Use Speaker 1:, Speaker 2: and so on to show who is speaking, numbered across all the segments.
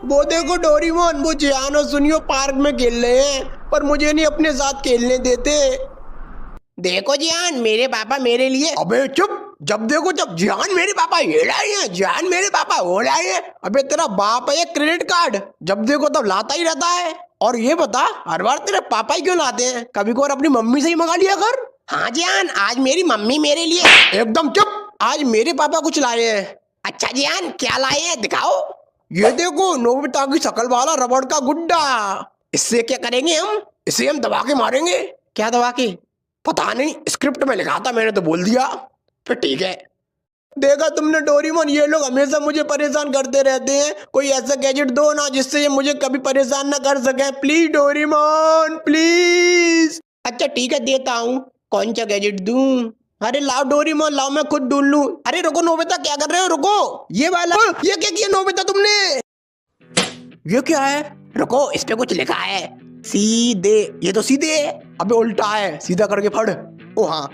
Speaker 1: वो देखो डोरेमोन, वो जियान और सुनियो पार्क में खेल रहे हैं, पर मुझे नहीं अपने साथ खेलने देते। देखो जियान, मेरे पापा मेरे लिए। अबे चुप, जब देखो जब जियान मेरे पापा ये लाए हैं, जियान मेरे पापा वो लाए हैं। अबे तेरा बाप है क्रेडिट कार्ड, जब देखो तब लाता ही रहता है। और ये बता, हर बार तेरे पापा ही क्यों लाते हैं? कभी को अपनी मम्मी से ही मंगा लिया कर। हाँ जियान, आज मेरी मम्मी मेरे लिए। एकदम चुप, आज मेरे पापा कुछ लाए हैं। अच्छा जियान, क्या लाए हैं दिखाओ। ये देखो नोबिता की शक्ल वाला रबड़ का गुड्डा। इससे क्या करेंगे हम? इसे हम दबा के मारेंगे। क्या दबा के? पता नहीं, स्क्रिप्ट में लिखा था, मैंने तो बोल दिया। फिर ठीक है। देखा तुमने डोरेमोन, ये लोग हमेशा मुझे परेशान करते रहते हैं। कोई ऐसा गैजेट दो ना जिससे ये मुझे कभी परेशान ना कर सके। Please Doraemon please. अच्छा ठीक है, देता हूँ। कौन सा गैजेट दूं? अरे लाओ डोरेमोन, लाओ, मैं खुद ढूंढ लूं। अरे रुको नोबिता, क्या कर रहे हो? रुको, ये वाला। ये क्या किया नोबिता तुमने? ये क्या है? रुको, इस पे कुछ लिखा है, सीधे। ये तो सीधे है। अबे उल्टा है, सीधा करके पढ़। ओ हाँ,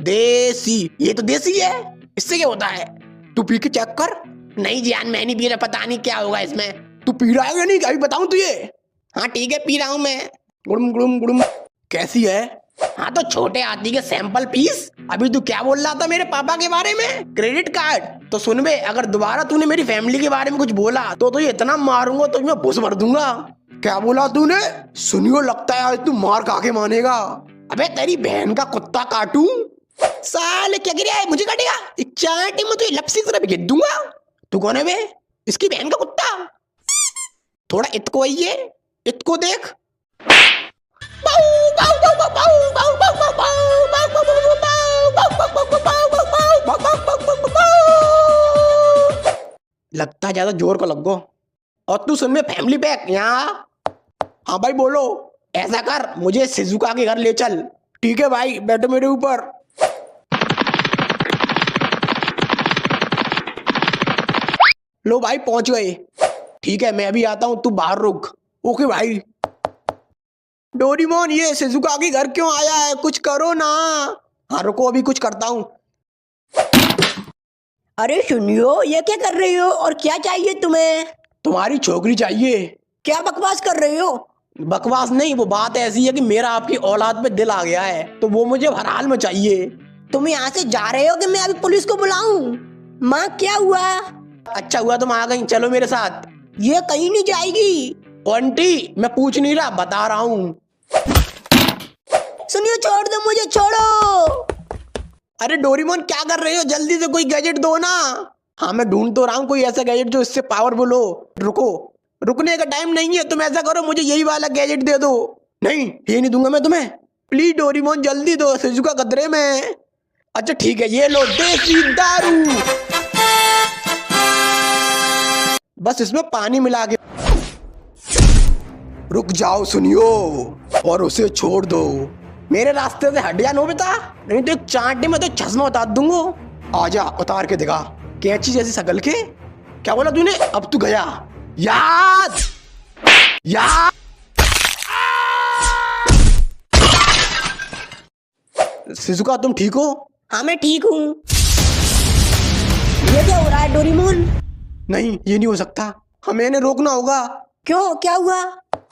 Speaker 1: देसी। ये तो देसी है, इससे क्या होता है? तू पी के चेक कर। नहीं जान, मैं नहीं पी रहा, पता नहीं क्या होगा इसमें। तू पी रहा है या नहीं, अभी बताऊं तुझे? हाँ ठीक है, पी रहा हूँ मैं। गुड़ुम गुड़ुम गुड़ुम। कैसी है? हाँ तो छोटे हाथी के सैंपल पीस। अभी तू क्या बोल रहा था मेरे पापा के बारे में? Credit card. तो सुन बे, अगर दोबारा तूने मेरी फैमिली के बारे में कुछ बोला तो तुझे इतना मारूंगा तो मैं भूस भर दूंगा। क्या बोला तूने? सुनियो, लगता है आज तू मार खा के मानेगा। अबे तेरी बहन का कुत्ता काटूं? साले क्या गिरा है, मुझे काटेगा? एक चांटी में तो लपसी तरह भेज दूंगा। तू कौन है बे? इसकी बहन का कुत्ता। थोड़ा इतको आइए, इतको देख। लगता है ज्यादा जोर को लग गो। और तू सुन में, फैमिली पैक यहाँ। हाँ भाई बोलो। ऐसा कर, मुझे शिजुका के घर ले चल। ठीक है भाई, बैठो मेरे ऊपर। लो भाई, पहुंच गए। ठीक है, मैं अभी आता हूँ, तू बाहर रुक। ओके भाई। डोरेमोन, ये शिजुका के घर क्यों आया है? कुछ करो ना। हाँ रुको, अभी कुछ करता हूँ।
Speaker 2: अरे सुनियो, ये क्या कर रही हो और क्या चाहिए तुम्हें?
Speaker 1: तुम्हारी छोकरी चाहिए।
Speaker 2: क्या बकवास कर रही हो?
Speaker 1: बकवास नहीं, वो बात ऐसी है कि मेरा आपकी औलाद पे दिल आ गया है, तो वो मुझे हर हाल में चाहिए।
Speaker 2: तुम यहाँ से जा रहे हो कि मैं अभी पुलिस को बुलाऊं? माँ क्या हुआ?
Speaker 1: अच्छा हुआ तुम आ गई, चलो मेरे साथ।
Speaker 2: ये कहीं नहीं जाएगी।
Speaker 1: आंटी, मैं पूछ नहीं रहा, बता रहा हूँ।
Speaker 2: सुनियो, छोड़ दो मुझे, छोड़ो।
Speaker 1: अरे डोरेमोन, क्या कर रहे हो? जल्दी से कोई गैजेट दो ना। हाँ मैं ढूंढ तो रहा हूँ कोई ऐसा गैजेट जो इससे पावरफुल हो। रुको, रुकने का टाइम नहीं है, तुम ऐसा करो, मुझे यही वाला गैजेट दे दो। नहीं, ये नहीं दूंगा मैं तुम्हें। प्लीज डोरेमोन जल्दी दो, शिजुका खतरे में। अच्छा ठीक है, ये लो देसी दारू। बस इसमें पानी मिला के। रुक जाओ सुनियो, और उसे छोड़ दो। मेरे रास्ते से हट जा नोबिता, नहीं तो एक चांटे में तो चश्मा उतार दूंगा। आजा, उतार के दिखा। कैंची जैसी शकल के। क्या बोला तूने? अब तू गया। याद याद। शिजुका, तुम ठीक हो?
Speaker 2: हाँ मैं ठीक हूँ। ये क्या हो रहा है डोरेमोन?
Speaker 1: नहीं, ये नहीं हो सकता, हमें इन्हें रोकना होगा।
Speaker 2: क्यों, क्या हुआ?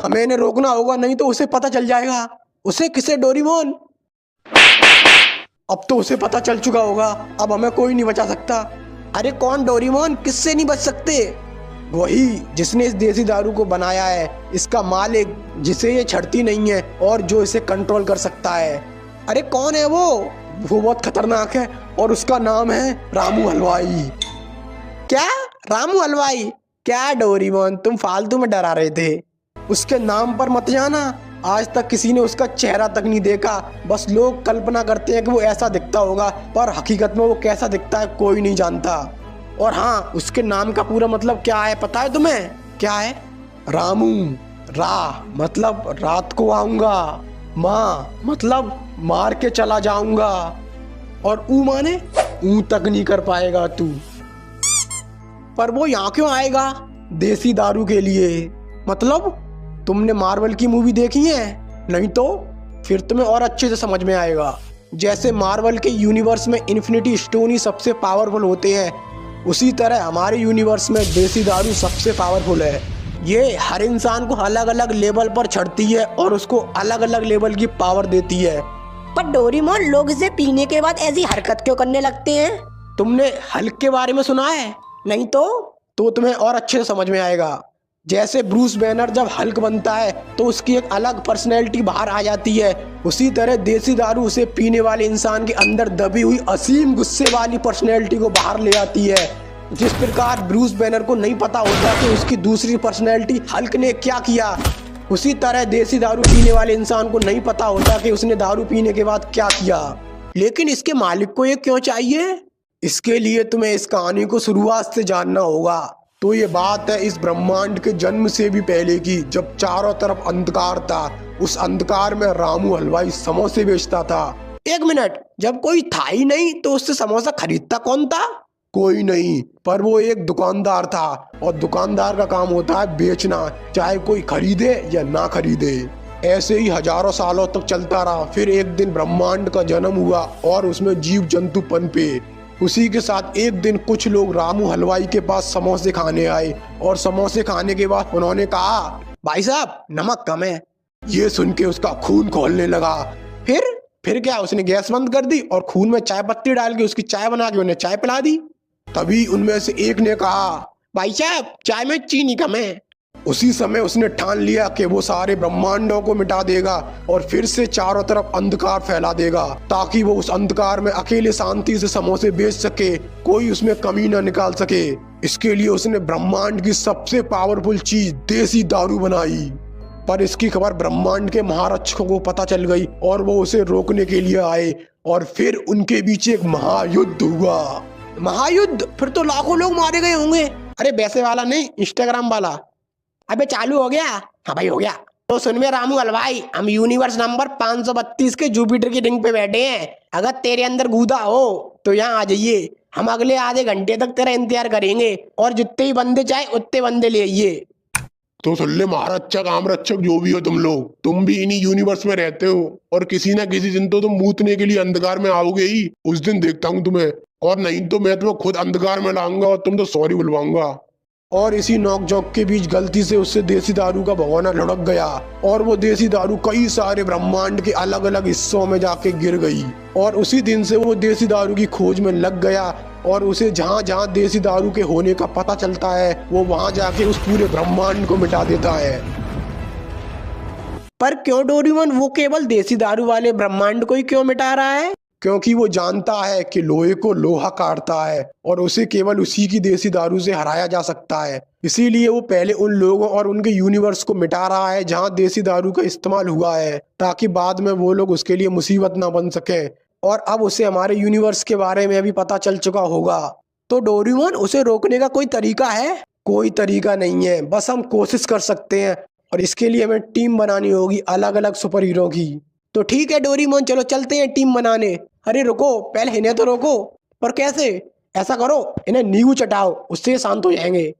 Speaker 1: हमें इन्हें रोकना होगा, नहीं तो उसे पता चल जाएगा। उसे किसे डोरेमोन? अब तो उसे पता चल चुका होगा, अब हमें कोई नहीं बचा सकता। अरे कौन डोरेमोन? किससे नहीं बच सकते? वही जिसने इस देसी दारू को बनाया है, इसका मालिक, जिसे ये छड़ती नहीं है और जो इसे कंट्रोल कर सकता है। अरे कौन है वो? वो बहुत खतरनाक है और उसका नाम है रामू हलवाई। क्या? रामू हलवाई? क्या डोरेमोन, तुम फालतू में डरा रहे थे। उसके नाम पर मत जाना, आज तक किसी ने उसका चेहरा तक नहीं देखा। बस लोग कल्पना करते हैं कि वो ऐसा दिखता होगा, पर हकीकत में वो कैसा दिखता है कोई नहीं जानता। और हाँ, उसके नाम का पूरा मतलब क्या है पता है तुम्हें? क्या है? रामू। रा मतलब रात को आऊंगा, माँ मतलब मार के चला जाऊंगा, और ऊ माने ऊ तक नहीं कर पाएगा तू। पर वो यहाँ क्यों आएगा? देसी दारू के लिए। मतलब तुमने मार्वल की मूवी देखी है? नहीं तो फिर तुम्हें और अच्छे से समझ में आएगा। जैसे मार्वल के यूनिवर्स में इन्फिनिटी स्टोन ही सबसे पावरफुल होते हैं, उसी तरह हमारे यूनिवर्स में देसी दारू सबसे पावरफुल है। ये हर इंसान को अलग अलग लेवल पर चढ़ती है और उसको अलग अलग लेवल की पावर देती है।
Speaker 2: पर डोरेमोन, लोग इसे पीने के बाद ऐसी हरकत क्यों करने लगते हैं?
Speaker 1: तुमने हल्क के बारे में सुना है?
Speaker 2: नहीं तो
Speaker 1: तुम्हें और अच्छे से समझ में आएगा। जैसे ब्रूस बैनर जब हल्क बनता है तो उसकी एक अलग पर्सनैलिटी बाहर आ जाती है, उसी तरह देसी दारू उसे पीने वाले इंसान के अंदर दबी हुई असीम गुस्से वाली पर्सनैलिटी को बाहर ले आती है। जिस प्रकार ब्रूस बैनर को नहीं पता होता कि उसकी दूसरी पर्सनैलिटी हल्क ने क्या किया, उसी तरह देसी दारू पीने वाले इंसान को नहीं पता होता कि उसने दारू पीने के बाद क्या किया। लेकिन इसके मालिक को ये क्यों चाहिए? इसके लिए तुम्हें इस कहानी को शुरुआत से जानना होगा। तो ये बात है इस ब्रह्मांड के जन्म से भी पहले की, जब चारों तरफ अंधकार था। उस अंधकार में रामू हलवाई समोसे बेचता था। एक मिनट, जब कोई था ही नहीं तो उससे समोसा खरीदता कौन था? कोई नहीं, पर वो एक दुकानदार था, और दुकानदार का काम होता है बेचना, चाहे कोई खरीदे या ना खरीदे। ऐसे ही हजारों सालों तक चलता रहा। फिर एक दिन ब्रह्मांड का जन्म हुआ और उसमें जीव जंतु पनपे। उसी के साथ एक दिन कुछ लोग रामू हलवाई के पास समोसे खाने आए, और समोसे खाने के बाद उन्होंने कहा, भाई साहब नमक कम है। ये सुन के उसका खून खौलने लगा। फिर क्या, उसने गैस बंद कर दी और खून में चाय पत्ती डाल के उसकी चाय बना के उन्हें चाय पिला दी। तभी उनमें से एक ने कहा, भाई साहब चाय में चीनी कम है। उसी समय उसने ठान लिया कि वो सारे ब्रह्मांडों को मिटा देगा और फिर से चारों तरफ अंधकार फैला देगा, ताकि वो उस अंधकार में अकेले शांति से समोसे बेच सके, कोई उसमें कमी न निकाल सके। इसके लिए उसने ब्रह्मांड की सबसे पावरफुल चीज देसी दारू बनाई। पर इसकी खबर ब्रह्मांड के महारक्षकों को पता चल गई और वो उसे रोकने के लिए आए, और फिर उनके बीच एक महायुद्ध हुआ। महायुद्ध? फिर तो लाखों लोग मारे गए होंगे। अरे वैसे वाला नहीं, इंस्टाग्राम वाला। अबे चालू हो गया? हाँ भाई हो गया। तो सुन में रामू हलवाई, हम यूनिवर्स नंबर 532 के जुपिटर की रिंग पे बैठे हैं। अगर तेरे अंदर गूदा हो तो यहाँ आ जाइए। हम अगले आधे घंटे तक तेरा इंतजार करेंगे, और जितने ही बंदे चाहे उतने बंदे ले आइए।
Speaker 3: तो सुन ले महारक्षक आमरक्षक जो भी हो तुम लोग, तुम भी इन्हीं यूनिवर्स में रहते हो, और किसी ना किसी दिन तो तुम मूतने के लिए अंधकार में आओगे ही। उस दिन देखता हूँ तुम्हें, और नहीं तो मैं तुम्हें खुद अंधकार में लाऊंगा और तुम तो सॉरी बुलवाऊंगा।
Speaker 1: और इसी नोक झोंक के बीच गलती से उससे देसी दारू का भगोना लुढ़क गया, और वो देसी दारू कई सारे ब्रह्मांड के अलग अलग हिस्सों में जाके गिर गई। और उसी दिन से वो देसी दारू की खोज में लग गया, और उसे जहाँ जहाँ देसी दारू के होने का पता चलता है वो वहाँ जाके उस पूरे ब्रह्मांड को मिटा देता है। पर क्यों डोरेमोन, वो केवल देसी दारू वाले ब्रह्मांड को ही क्यों मिटा रहा है? क्योंकि वो जानता है कि लोहे को लोहा काटता है, और उसे केवल उसी की देसी दारू से हराया जा सकता है। इसीलिए वो पहले उन लोगों और उनके यूनिवर्स को मिटा रहा है जहां देसी दारू का इस्तेमाल हुआ है, ताकि बाद में वो लोग उसके लिए मुसीबत ना बन सके। और अब उसे हमारे यूनिवर्स के बारे में भी पता चल चुका होगा। तो डोरेमोन, उसे रोकने का कोई तरीका है? कोई तरीका नहीं है, बस हम कोशिश कर सकते हैं, और इसके लिए हमें टीम बनानी होगी अलग अलग सुपर हीरो की। तो ठीक है डोरेमोन, चलो चलते हैं टीम बनाने। अरे रुको, पहले इन्हें तो रोको। पर कैसे? ऐसा करो, इन्हें नींबू चटाओ, उससे शांत हो जाएंगे।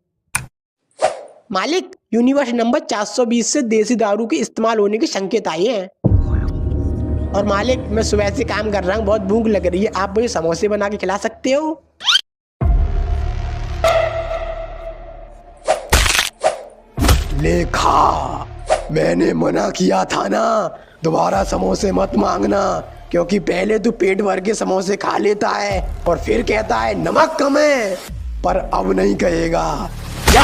Speaker 1: मालिक, यूनिवर्स नंबर 420 से देसी दारू के इस्तेमाल होने के संकेत आए हैं। और मालिक, मैं सुबह से काम कर रहा हूँ, बहुत भूख लग रही है, आप मुझे समोसे बना के खिला सकते हो? लेखा, मैंने मना किया था ना, दोबारा समोसे मत मांगना, क्योंकि पहले तू पेट भर के समोसे खा लेता है और फिर कहता है नमक कम है, पर अब नहीं कहेगा। या